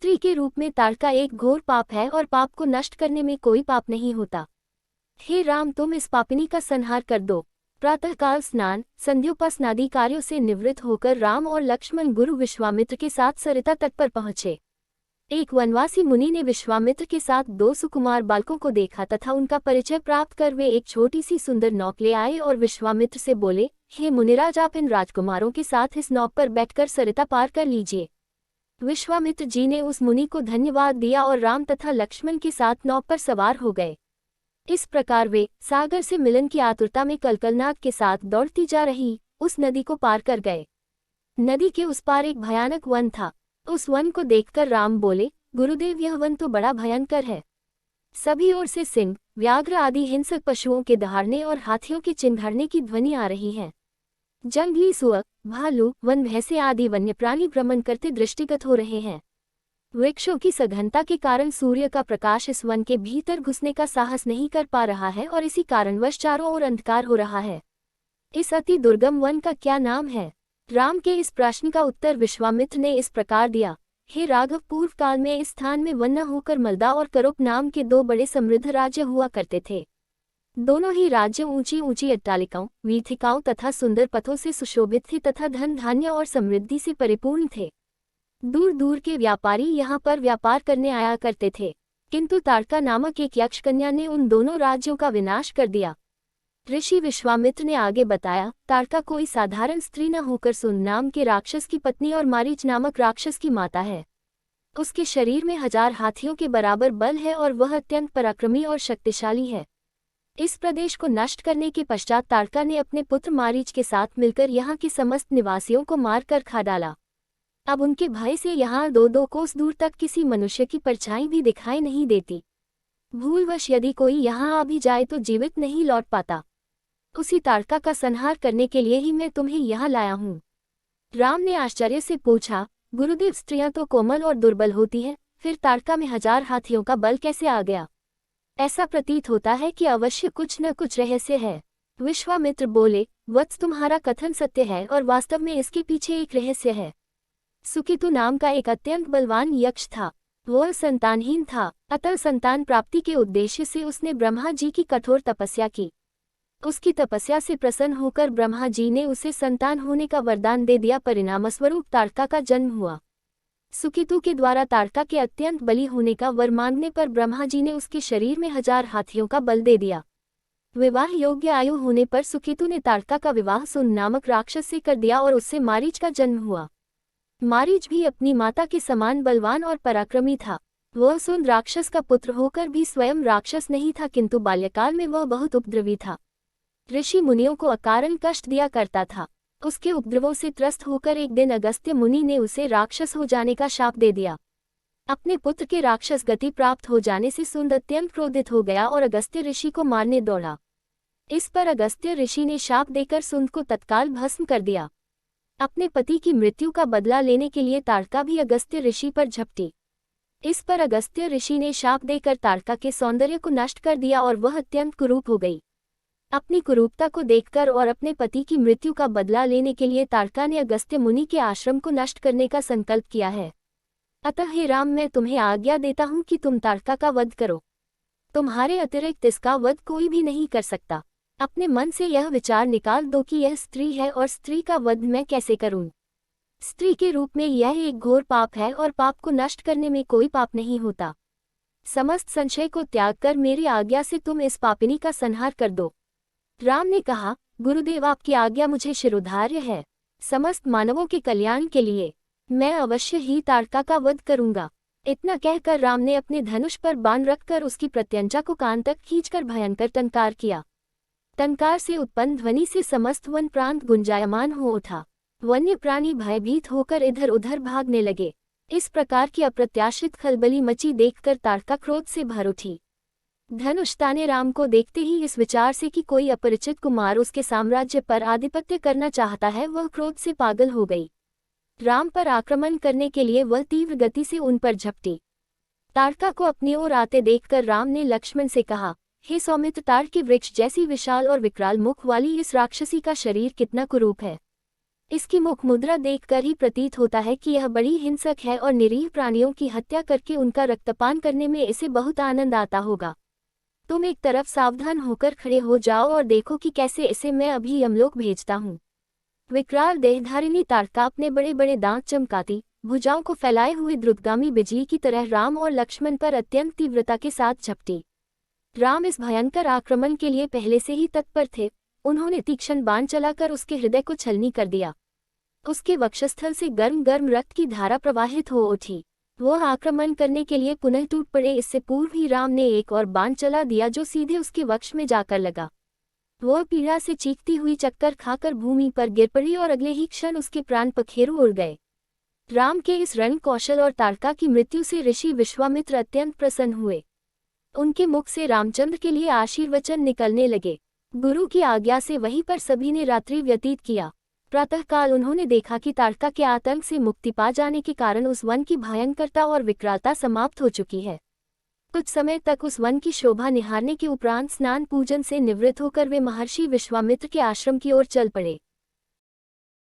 स्त्री के रूप में ताड़का एक घोर पाप है और पाप को नष्ट करने में कोई पाप नहीं होता। हे राम, तुम इस पापिनी का संहार कर दो। प्रातःकाल स्नान संध्योपासनादि कार्यों से निवृत्त होकर राम और लक्ष्मण गुरु विश्वामित्र के साथ सरिता तट पर पहुंचे। एक वनवासी मुनि ने विश्वामित्र के साथ 2 सुकुमार बालकों को देखा तथा उनका परिचय प्राप्त कर वे एक छोटी सी सुंदर नौक ले आए और विश्वामित्र से बोले, हे मुनिराज, आप इन राजकुमारों के साथ इस नौक पर बैठकर सरिता पार कर लीजिए। विश्वामित्र जी ने उस मुनि को धन्यवाद दिया और राम तथा लक्ष्मण के साथ नौक पर सवार हो गए। इस प्रकार वे सागर से मिलन की आतुरता में कलकलनाद के साथ दौड़ती जा रही उस नदी को पार कर गए। नदी के उस पार एक भयानक वन था। उस वन को देखकर राम बोले, गुरुदेव, यह वन तो बड़ा भयंकर है। सभी ओर से सिंह, व्याघ्र आदि हिंसक पशुओं के दहाड़ने और हाथियों के चिंघाड़ने की ध्वनि आ रही है। जंगली सुअर, भालू, वन भैंसे आदि वन्य प्राणी भ्रमण करते दृष्टिगत हो रहे हैं। वृक्षों की सघनता के कारण सूर्य का प्रकाश इस वन के भीतर घुसने का साहस नहीं कर पा रहा है और इसी कारणवश चारों ओर अंधकार हो रहा है। इस अति दुर्गम वन का क्या नाम है? राम के इस प्रश्न का उत्तर विश्वामित्र ने इस प्रकार दिया, हे राघव, पूर्व काल में इस स्थान में वन न होकर मलदा और करोप नाम के 2 बड़े समृद्ध राज्य हुआ करते थे। दोनों ही राज्य ऊंची ऊंची अट्टालिकाओं, वीथिकाओं तथा सुंदर पथों से सुशोभित थे तथा धन धान्य और समृद्धि से परिपूर्ण थे। दूर दूर के व्यापारी यहाँ पर व्यापार करने आया करते थे, किंतु ताड़का नामक एक यक्षकन्या ने उन दोनों राज्यों का विनाश कर दिया। ऋषि विश्वामित्र ने आगे बताया, ताड़का कोई साधारण स्त्री न होकर सुन नाम के राक्षस की पत्नी और मारीच नामक राक्षस की माता है। उसके शरीर में 1000 हाथियों के बराबर बल है और वह अत्यंत पराक्रमी और शक्तिशाली है। इस प्रदेश को नष्ट करने के पश्चात ताड़का ने अपने पुत्र मारीच के साथ मिलकर यहाँ के समस्त निवासियों को मारकर खा डाला। अब उनके भय से यहाँ 2-2 कोस दूर तक किसी मनुष्य की परछाई भी दिखाई नहीं देती। भूलवश यदि कोई यहाँ आ भी जाए तो जीवित नहीं लौट पाता। उसी ताड़का का संहार करने के लिए ही मैं तुम्हें यहाँ लाया हूँ। राम ने आश्चर्य से पूछा, गुरुदेव, स्त्रियां तो कोमल और दुर्बल होती हैं, फिर ताड़का में 1000 हाथियों का बल कैसे आ गया? ऐसा प्रतीत होता है कि अवश्य कुछ न कुछ रहस्य है। विश्वामित्र बोले, वत्स, तुम्हारा कथन सत्य है और वास्तव में इसके पीछे एक रहस्य है। सुकेतु नाम का एक अत्यंत बलवान यक्ष था। वह संतानहीन था, अतः संतान प्राप्ति के उद्देश्य से उसने ब्रह्मा जी की कठोर तपस्या की। उसकी तपस्या से प्रसन्न होकर ब्रह्मा जी ने उसे संतान होने का वरदान दे दिया। परिणामस्वरूप ताड़का का जन्म हुआ। सुकेतु के द्वारा ताड़का के अत्यंत बली होने का वर मांगने पर ब्रह्मा जी ने उसके शरीर में 1000 हाथियों का बल दे दिया। विवाह योग्य आयु होने पर सुकेतु ने ताड़का का विवाह सुन नामक राक्षस से कर दिया और उससे मारीच का जन्म हुआ। मारीच भी अपनी माता के समान बलवान और पराक्रमी था। वह सुन राक्षस का पुत्र होकर भी स्वयं राक्षस नहीं था, किंतु बाल्यकाल में वह बहुत उपद्रवी था। ऋषि मुनियों को अकारण कष्ट दिया करता था। उसके उपद्रवों से त्रस्त होकर एक दिन अगस्त्य मुनि ने उसे राक्षस हो जाने का शाप दे दिया। अपने पुत्र के राक्षस गति प्राप्त हो जाने से सुंद अत्यंत क्रोधित हो गया और अगस्त्य ऋषि को मारने दौड़ा। इस पर अगस्त्य ऋषि ने शाप देकर सुंद को तत्काल भस्म कर दिया। अपने पति की मृत्यु का बदला लेने के लिए ताड़का भी अगस्त्य ऋषि पर झपटी। इस पर अगस्त्य ऋषि ने शाप देकर ताड़का के सौंदर्य को नष्ट कर दिया और वह अत्यंत कुरूप हो गई। अपनी कुरूपता को देखकर और अपने पति की मृत्यु का बदला लेने के लिए ताड़का ने अगस्त्य मुनि के आश्रम को नष्ट करने का संकल्प किया है। अतः हे राम, मैं तुम्हें आज्ञा देता हूँ कि तुम ताड़का का वध करो। तुम्हारे अतिरिक्त इसका वध कोई भी नहीं कर सकता। अपने मन से यह विचार निकाल दो कि यह स्त्री है और स्त्री का वध मैं कैसे करूं। स्त्री के रूप में यह एक घोर पाप है और पाप को नष्ट करने में कोई पाप नहीं होता। समस्त संशय को त्याग कर मेरी आज्ञा से तुम इस पापिनी का संहार कर दो। राम ने कहा, गुरुदेव, आपकी आज्ञा मुझे शिरोधार्य है। समस्त मानवों के कल्याण के लिए मैं अवश्य ही ताड़का का वध करूंगा। इतना कहकर राम ने अपने धनुष पर बाण रखकर उसकी प्रत्यंचा को कान तक खींचकर भयंकर टंकार किया। टंकार से उत्पन्न ध्वनि से समस्त वन प्रांत गुंजायमान हो उठा। वन्य प्राणी भयभीत होकर इधर उधर भागने लगे। इस प्रकार की अप्रत्याशित खलबली मची देखकर ताड़का क्रोध से भर उठी। धनुष ताने राम को देखते ही इस विचार से कि कोई अपरिचित कुमार उसके साम्राज्य पर आधिपत्य करना चाहता है, वह क्रोध से पागल हो गई। राम पर आक्रमण करने के लिए वह तीव्र गति से उन पर झपटी। ताड़का को अपनी ओर आते देखकर राम ने लक्ष्मण से कहा, हे सौमित्र, ताड़ के वृक्ष जैसी विशाल और विकराल मुख वाली इस राक्षसी का शरीर कितना कुरूप है। इसकी मुख मुद्रा देखकर ही प्रतीत होता है कि यह बड़ी हिंसक है और निरीह प्राणियों की हत्या करके उनका रक्तपान करने में इसे बहुत आनंद आता होगा। तुम एक तरफ सावधान होकर खड़े हो जाओ और देखो कि कैसे इसे मैं अभी यमलोक भेजता हूँ। विकराल देहधारिणी ताड़का अपने बड़े बड़े दांत चमकाती, भुजाओं को फैलाए हुए द्रुतगामी बिजली की तरह राम और लक्ष्मण पर अत्यंत तीव्रता के साथ झपटी। राम इस भयंकर आक्रमण के लिए पहले से ही तत्पर थे। उन्होंने तीक्ष्ण बाण चलाकर उसके हृदय को छलनी कर दिया। उसके वक्षस्थल से गर्म गर्म रक्त की धारा प्रवाहित हो उठी। वह आक्रमण करने के लिए पुनः टूट पड़े। इससे पूर्व ही राम ने एक और बाण चला दिया जो सीधे उसके वक्ष में जाकर लगा। वह पीड़ा से चीखती हुई चक्कर खाकर भूमि पर गिर पड़ी और अगले ही क्षण उसके प्राण पखेरु उड़ गए। राम के इस रण कौशल और ताड़का की मृत्यु से ऋषि विश्वामित्र अत्यंत प्रसन्न हुए। उनके मुख से रामचंद्र के लिए आशीर्वचन निकलने लगे। गुरु की आज्ञा से वहीं पर सभी ने रात्रि व्यतीत किया। प्रातःकाल उन्होंने देखा कि ताड़का के आतंक से मुक्ति पा जाने के कारण उस वन की भयंकरता और विकरालता समाप्त हो चुकी है। कुछ समय तक उस वन की शोभा निहारने के उपरांत स्नान पूजन से निवृत्त होकर वे महर्षि विश्वामित्र के आश्रम की ओर चल पड़े।